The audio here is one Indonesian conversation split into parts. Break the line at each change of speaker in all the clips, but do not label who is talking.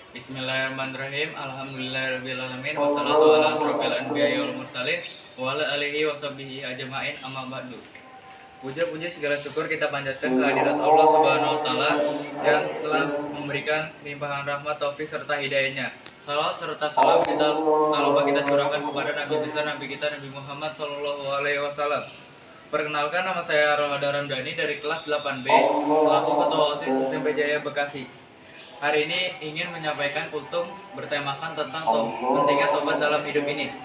Bismillahirrahmanirrahim. Alhamdulillahirabbil alamin wassalatu ala asrofil anbiya'i wal mursalin wa ala alihi washabihi ajmain amma ba'du. Puja-puji segala syukur kita panjatkan kehadirat Allah Subhanahu wa taala yang telah memberikan limpahan rahmat, taufik serta hidayahnya. Salawat serta salam kita tak lupa kita curahkan kepada Nabi besar Nabi kita Nabi Muhammad sallallahu alaihi wasallam. Perkenalkan, nama saya Ramadan Ramdhani dari kelas 8B selaku Ketua OSIS SMP Jaya Bekasi. Hari ini ingin menyampaikan kultum bertemakan tentang pentingnya tobat dalam hidup ini.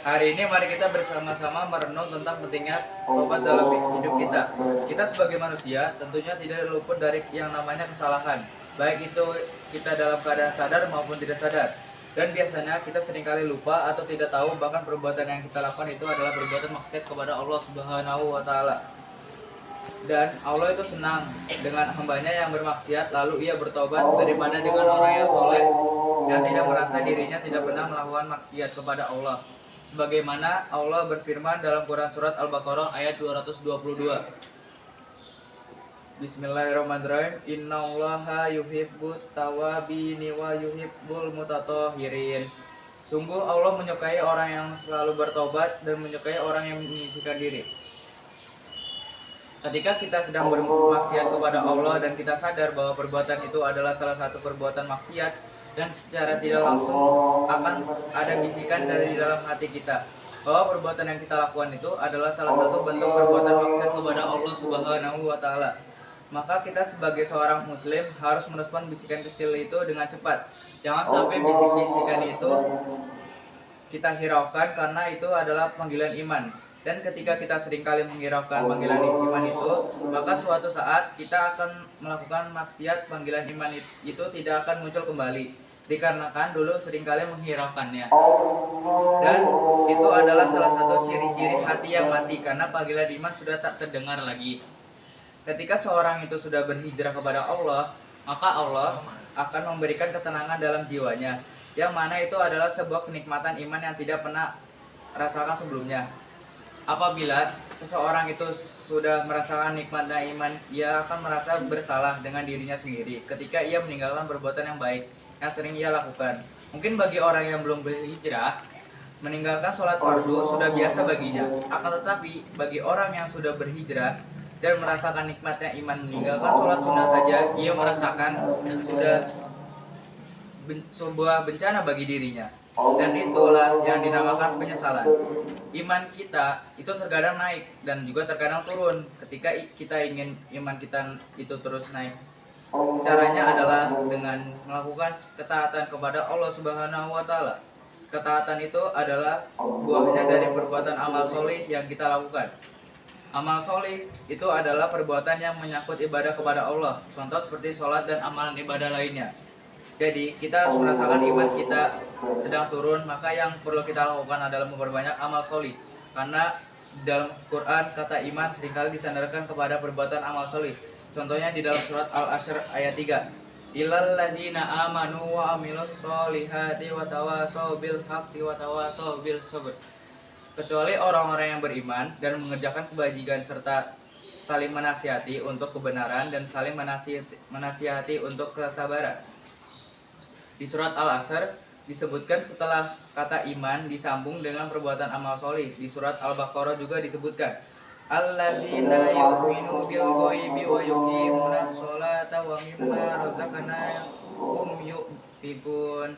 Hari ini mari kita bersama-sama merenung tentang pentingnya tobat dalam hidup kita. Kita sebagai manusia tentunya tidak luput dari yang namanya kesalahan, baik itu kita dalam keadaan sadar maupun tidak sadar. Dan biasanya kita seringkali lupa atau tidak tahu bahkan perbuatan yang kita lakukan itu adalah perbuatan maksiat kepada Allah Subhanahu wa taala. Dan Allah itu senang dengan hambanya yang bermaksiat lalu ia bertobat daripada dengan orang yang soleh yang tidak merasa dirinya tidak pernah melakukan maksiat kepada Allah. Sebagaimana Allah berfirman dalam Quran surat Al-Baqarah ayat 222. Bismillahirrahmanirrahim. Innallaha yuhibbut tawabin wa yuhibbul mutatahhirin. Sungguh Allah menyukai orang yang selalu bertobat dan menyukai orang yang menyucikan diri. Ketika kita sedang bermaksiat kepada Allah dan kita sadar bahwa perbuatan itu adalah salah satu perbuatan maksiat, dan secara tidak langsung akan ada bisikan dari dalam hati kita bahwa perbuatan yang kita lakukan itu adalah salah satu bentuk perbuatan maksiat kepada Allah Subhanahu wa taala. Maka kita sebagai seorang muslim harus merespon bisikan kecil itu dengan cepat. Jangan sampai bisik-bisikan itu kita hiraukan karena itu adalah panggilan iman. Dan ketika kita seringkali menghiraukan panggilan iman itu, maka suatu saat kita akan melakukan maksiat, panggilan iman itu tidak akan muncul kembali, dikarenakan dulu seringkali menghiraukannya. Dan itu adalah salah satu ciri-ciri hati yang mati, karena panggilan iman sudah tak terdengar lagi. Ketika seorang itu sudah berhijrah kepada Allah, maka Allah akan memberikan ketenangan dalam jiwanya, yang mana itu adalah sebuah kenikmatan iman yang tidak pernah rasakan sebelumnya. Apabila seseorang itu sudah merasakan nikmatnya iman, ia akan merasa bersalah dengan dirinya sendiri ketika ia meninggalkan perbuatan yang baik yang sering ia lakukan. Mungkin bagi orang yang belum berhijrah, meninggalkan sholat fardu sudah biasa baginya. Akan tetapi bagi orang yang sudah berhijrah dan merasakan nikmatnya iman, meninggalkan sholat sunnah saja ia merasakan sudah sebuah bencana bagi dirinya. Dan itulah yang dinamakan penyesalan. Iman kita itu terkadang naik dan juga terkadang turun. Ketika kita ingin iman kita itu terus naik, caranya adalah dengan melakukan ketaatan kepada Allah Subhanahu wa taala. Ketaatan itu adalah buahnya dari perbuatan amal soleh yang kita lakukan. Amal soleh itu adalah perbuatan yang menyangkut ibadah kepada Allah. Contoh seperti sholat dan amalan ibadah lainnya. Jadi kita harus merasakan iman kita sedang turun, maka yang perlu kita lakukan adalah memperbanyak amal solih. Karena dalam Quran kata iman seringkali disandarkan kepada perbuatan amal solih. Contohnya di dalam surat Al-Asr ayat 3. Illal ladzina amanu wa amilus solihati wa tawasaw bil haqqi wa tawasaw bil sabr. Kecuali orang-orang yang beriman dan mengerjakan kebajikan serta saling menasihati untuk kebenaran dan saling menasihati untuk kesabaran. Di surat Al-Asr disebutkan setelah kata iman disambung dengan perbuatan amal solih. Di surat Al-Baqarah juga disebutkan allazina yu'minu bil ghaibi wa yuqimunas sholata wa mimma razaqnahum yunfiqun,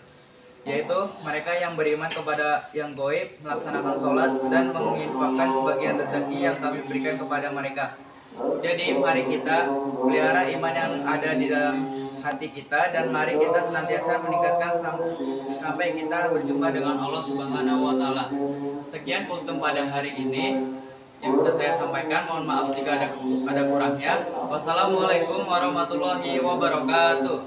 yaitu mereka yang beriman kepada yang gaib, melaksanakan sholat dan menginfakkan sebagian rezeki yang kami berikan kepada mereka. Jadi mari kita pelihara iman yang ada di dalam hati kita dan mari kita senantiasa meningkatkan sampai kita berjumpa dengan Allah Subhanahu wa taala. Sekian kultum pada hari ini yang bisa saya sampaikan. Mohon maaf jika ada kurangnya. Wassalamualaikum warahmatullahi wabarakatuh.